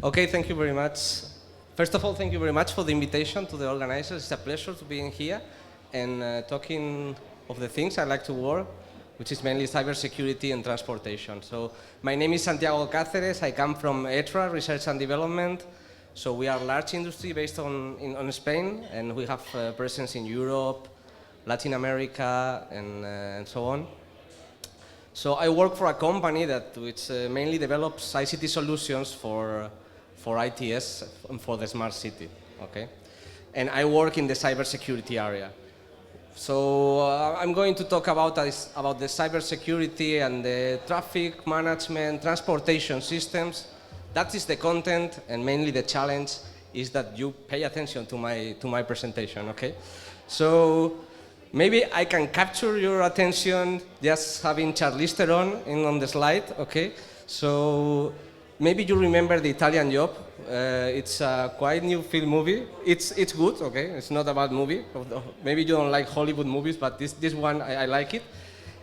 Okay, thank you very much. First of all, thank you very much for the invitation to the organizers. It's a pleasure to be in here and talking of the things I like to work, which is mainly cybersecurity and transportation. So my name is Santiago Caceres. I come from ETRA, Research and Development. So we are a large industry based on Spain, and we have presence in Europe, Latin America, and so on. So I work for a company which mainly develops ICT solutions for ITS and for the smart city, okay? And I work in the cybersecurity area. So I'm going to talk about the cybersecurity and the traffic management, transportation systems. That is the content, and mainly the challenge is that you pay attention to my presentation, okay? So maybe I can capture your attention just having Charlize Theron on the slide, okay? So maybe you remember The Italian Job. It's a quite new film movie. It's good, okay? It's not a bad movie. Maybe you don't like Hollywood movies, but this one, I like it.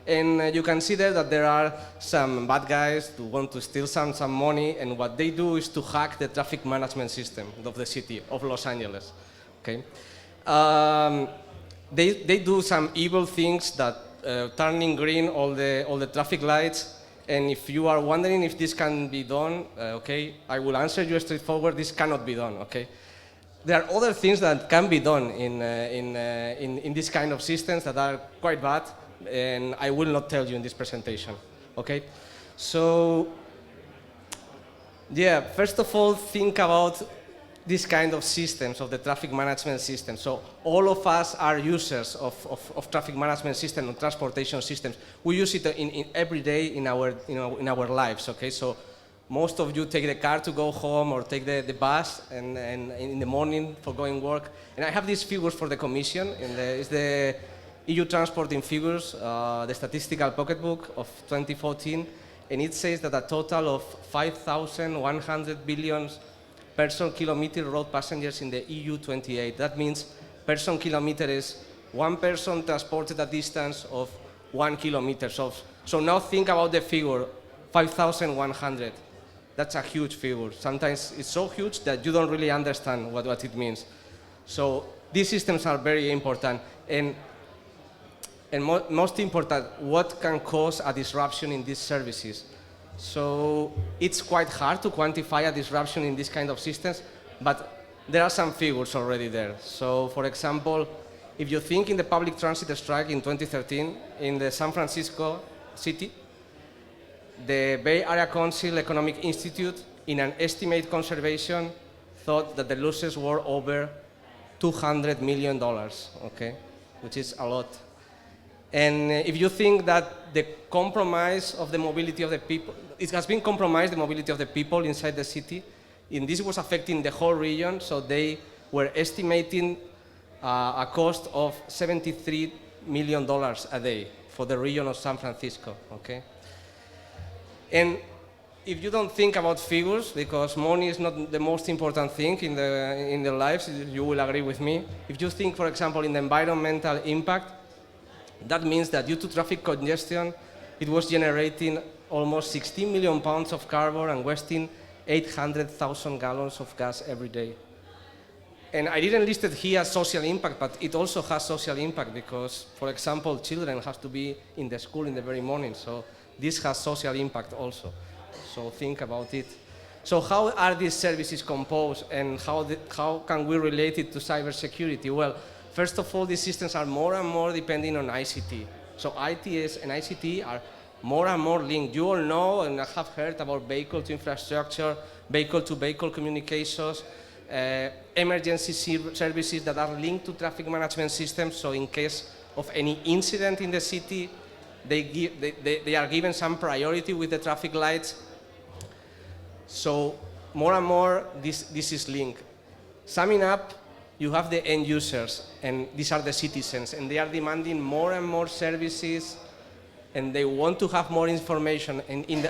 And you can see there that there are some bad guys who want to steal some money, and what they do is to hack the traffic management system of the city of Los Angeles, okay? They do some evil things that turning green all the traffic lights. And if you are wondering if this can be done, okay, I will answer you straightforward. This cannot be done, okay? There are other things that can be done in this kind of systems that are quite bad, and I will not tell you in this presentation, okay? So, yeah, first of all, think about this kind of systems, of the traffic management system. So all of us are users of traffic management system and transportation systems. We use it in every day in our lives, okay? So most of you take the car to go home or take the bus and in the morning for going work. And I have these figures for the Commission. It's the EU Transporting Figures, the Statistical Pocketbook of 2014. And it says that a total of 5,100 billion person-kilometer road passengers in the EU 28. That means person-kilometer is one person transported a distance of 1 kilometer. So now think about the figure, 5,100. That's a huge figure. Sometimes it's so huge that you don't really understand what it means. So these systems are very important. And most important, what can cause a disruption in these services? So it's quite hard to quantify a disruption in this kind of systems, but there are some figures already there. So for example, if you think in the public transit strike in 2013 in the San Francisco city, the Bay Area Council Economic Institute, in an estimate conservation, thought that the losses were over $200 million, okay, which is a lot. And if you think that the compromise of the mobility of the people, it has been compromised, the mobility of the people inside the city, and this was affecting the whole region, so they were estimating a cost of $73 million a day for the region of San Francisco, okay? And if you don't think about figures, because money is not the most important thing in the lives, you will agree with me. If you think, for example, in the environmental impact, that means that due to traffic congestion, it was generating almost 16 million pounds of carbon and wasting 800,000 gallons of gas every day. And I didn't list it here as social impact, but it also has social impact because, for example, children have to be in the school in the very morning, so this has social impact also. So think about it. So how are these services composed, and how can we relate it to cybersecurity? Well, first of all, these systems are more and more depending on ICT. So ITS and ICT are more and more linked. You all know and have heard about vehicle to infrastructure, vehicle to vehicle communications, emergency services that are linked to traffic management systems. So in case of any incident in the city, they are given some priority with the traffic lights. So more and more, this is linked. Summing up, you have the end users, and these are the citizens, and they are demanding more and more services, and they want to have more information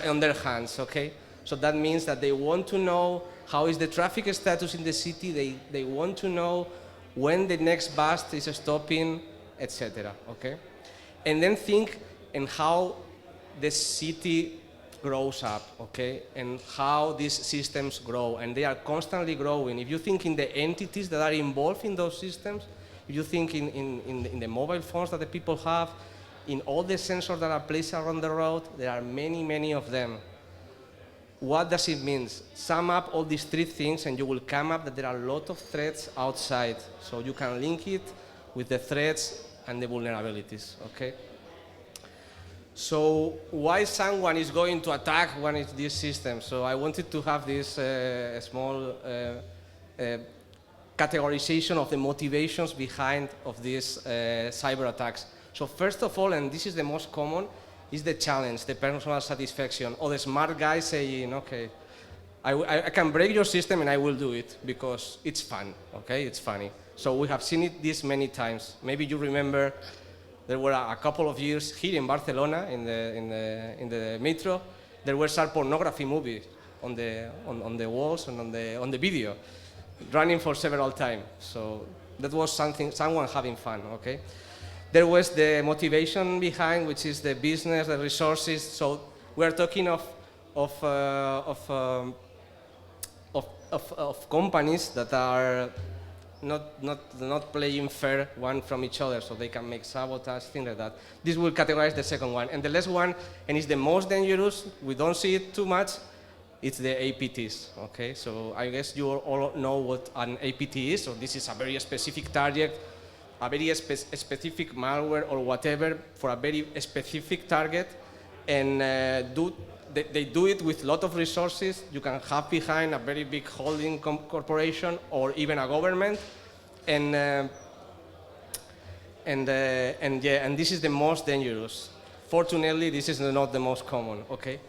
on their hands, okay? So that means that they want to know how is the traffic status in the city, they want to know when the next bus is stopping, etc., okay? And then think in how the city grows up, okay, and how these systems grow, and they are constantly growing. If you think in the entities that are involved in those systems, if you think in the mobile phones that the people have, in all the sensors that are placed around the road, there are many, many of them. What does it mean? Sum up all these three things and you will come up that there are a lot of threats outside. So you can link it with the threats and the vulnerabilities, okay? So why someone is going to attack one of these systems? So I wanted to have this small categorization of the motivations behind of these cyber attacks. So first of all, and this is the most common, is the challenge, the personal satisfaction, or the smart guy saying, okay, I can break your system and I will do it because it's fun, okay, it's funny. So we have seen it this many times. Maybe you remember there were a couple of years here in Barcelona, in the metro, there were some pornography movies on the walls and on the video, running for several times. So that was someone having fun, okay? There was the motivation behind, which is the business, the resources. So we're talking of companies that are not playing fair one from each other, so they can make sabotage, things like that. This will categorize the second one. And the last one, and it's the most dangerous, we don't see it too much, it's the APTs, okay? So I guess you all know what an APT is, so this is a very specific target, a very specific malware or whatever for a very specific target, and they do it with a lot of resources. You can have behind a very big holding corporation or even a government, and this is the most dangerous. Fortunately, this is not the most common. Okay,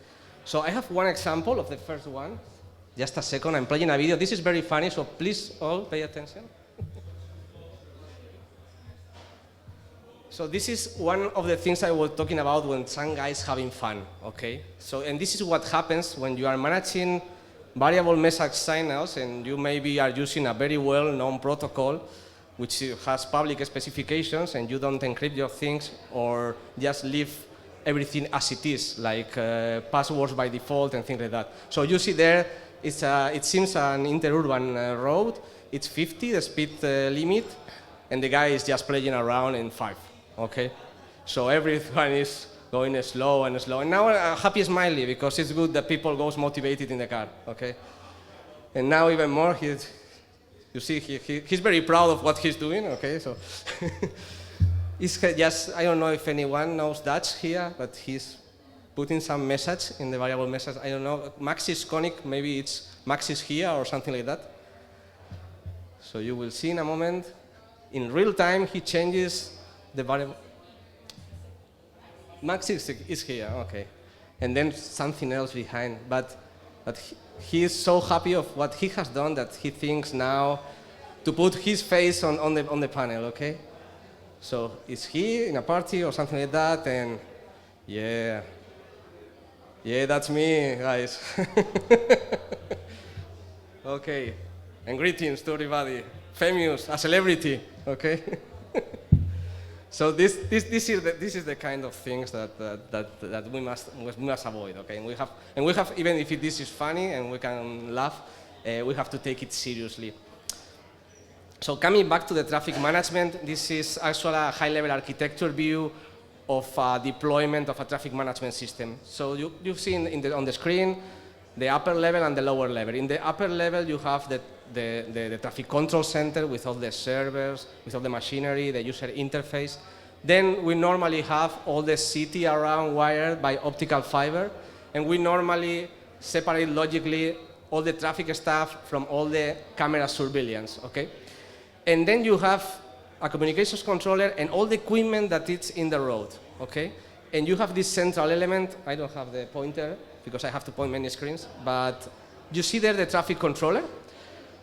so I have one example of the first one. Just a second, I'm playing a video. This is very funny, so please all pay attention. So this is one of the things I was talking about when some guys having fun, okay? So, and this is what happens when you are managing variable message signals and you maybe are using a very well-known protocol which has public specifications and you don't encrypt your things or just leave everything as it is, like passwords by default and things like that. So you see there, it seems an interurban road, it's 50, the speed limit, and the guy is just playing around in 5. Okay, so everyone is going slow and slow. And now a happy smiley because it's good that people goes motivated in the car. Okay, and now even more, you see, he's very proud of what he's doing. Okay, so it's just, I don't know if anyone knows Dutch here, but he's putting some message in the variable message. I don't know, Max is conic, maybe it's Max is here or something like that. So you will see in a moment. In real time, he changes the variable. Max is here, okay. And then something else behind, but he is so happy of what he has done that he thinks now to put his face on the panel, okay? So is he in a party or something like that? And yeah, that's me, guys. Okay, and greetings to everybody. Famous, a celebrity, okay? So this is the kind of things that we must avoid, okay? And we have even if this is funny and we can laugh, we have to take it seriously. So coming back to the traffic management, this is actually a high-level architecture view of deployment of a traffic management system. So you've seen on the screen the upper level and the lower level. In the upper level, you have the traffic control center with all the servers, with all the machinery, the user interface. Then we normally have all the city around wired by optical fiber, and we normally separate logically all the traffic stuff from all the camera surveillance, okay? And then you have a communications controller and all the equipment that is in the road, okay? And you have this central element. I don't have the pointer because I have to point many screens, but you see there the traffic controller.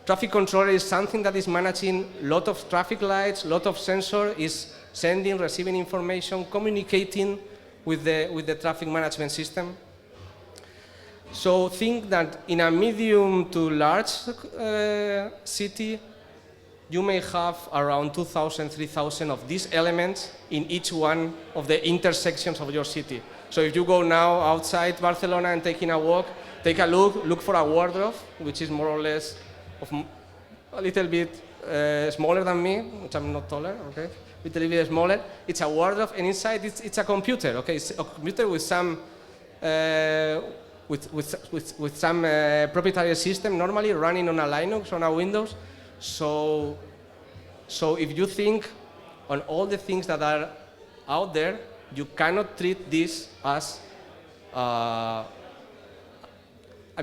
Traffic controller is something that is managing a lot of traffic lights, a lot of sensor, is sending, receiving information, communicating with the traffic management system. So think that in a medium to large city, you may have around 2,000, 3,000 of these elements in each one of the intersections of your city. So if you go now outside Barcelona and taking a walk, take a look for a wardrobe, which is more or less a little bit smaller than me, which I'm not taller, okay? A little bit smaller. It's a wardrobe, and inside it's a computer, okay? It's a computer with some with some proprietary system, normally running on a Linux, on a Windows. So if you think on all the things that are out there, you cannot treat this as, I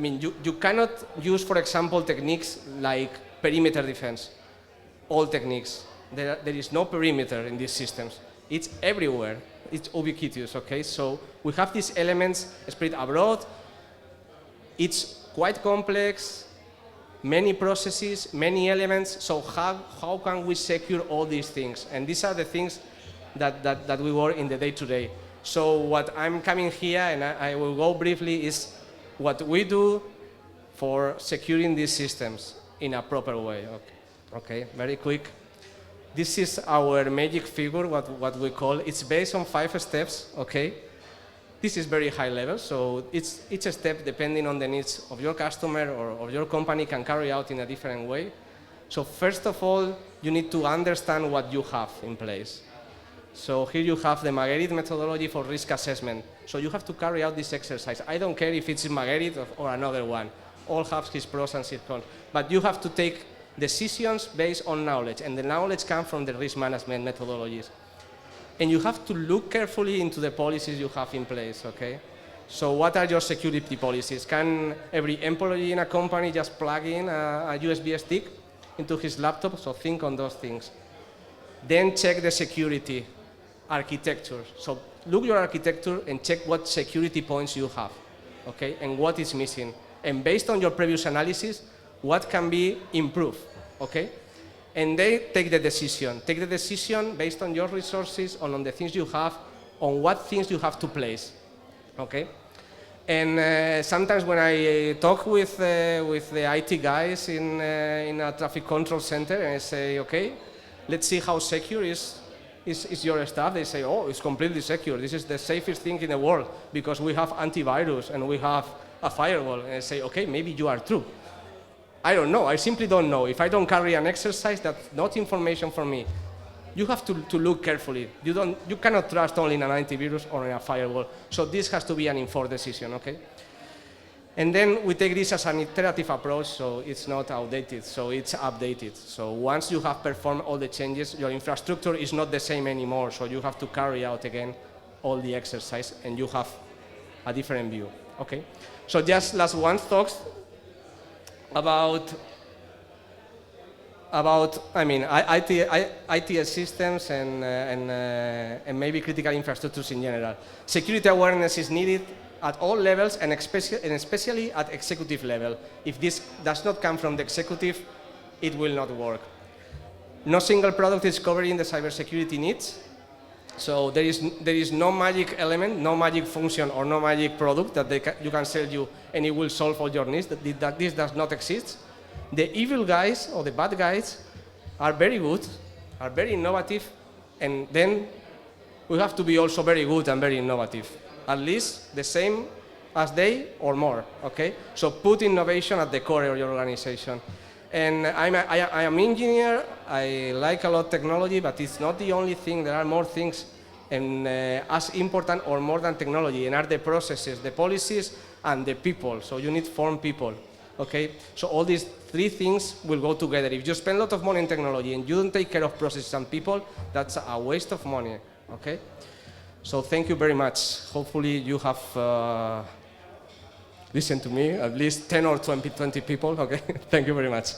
mean, you cannot use, for example, techniques like perimeter defense. All techniques. There is no perimeter in these systems. It's everywhere. It's ubiquitous, okay? So we have these elements spread abroad. It's quite complex, many processes, many elements. So how can we secure all these things? And these are the things that we work in the day-to-day. So what I'm coming here, and I will go briefly, is what we do for securing these systems in a proper way. Okay, very quick. This is our magic figure, what we call. It's based on 5 steps, okay? This is very high level, so each step, depending on the needs of your customer or of your company, can carry out in a different way. So first of all, you need to understand what you have in place. So here you have the Marguerite methodology for risk assessment. So you have to carry out this exercise. I don't care if it's Marguerite or another one. All have his pros and his cons. But you have to take decisions based on knowledge, and the knowledge comes from the risk management methodologies. And you have to look carefully into the policies you have in place, okay? So what are your security policies? Can every employee in a company just plug in a USB stick into his laptop? So think on those things. Then check the security architecture. So look your architecture and check what security points you have, okay? And what is missing. And based on your previous analysis, what can be improved, okay? And they take the decision. Take the decision based on your resources, on the things you have, on what things you have to place, okay? And sometimes when I talk with the IT guys in a traffic control center, and I say, okay, let's see how secure is your stuff. They say, oh, it's completely secure. This is the safest thing in the world because we have antivirus and we have a firewall. And I say, okay, maybe you are true. I don't know. I simply don't know. If I don't carry an exercise, that's not information for me. You have to look carefully. You cannot trust only in an antivirus or in a firewall. So this has to be an informed decision, okay? And then we take this as an iterative approach, so it's not outdated, so it's updated. So once you have performed all the changes, your infrastructure is not the same anymore, so you have to carry out again all the exercise, and you have a different view, okay? So just last one talks about I mean, ITS systems and maybe critical infrastructures in general. Security awareness is needed at all levels, and especially at executive level. If this does not come from the executive, it will not work. No single product is covering the cybersecurity needs. So there is no magic element, no magic function, or no magic product that you can sell you and it will solve all your needs. That this does not exist. The evil guys or the bad guys are very good, are very innovative, and then we have to be also very good and very innovative. At least the same as they or more, okay? So put innovation at the core of your organization. And I am an engineer, I like a lot technology, but it's not the only thing. There are more things and as important or more than technology, and are the processes, the policies, and the people. So you need form people, okay? So all these 3 things will go together. If you spend a lot of money in technology and you don't take care of processes and people, that's a waste of money, okay? So thank you very much. Hopefully you have listened to me, at least 10 or 20 people, okay? Thank you very much.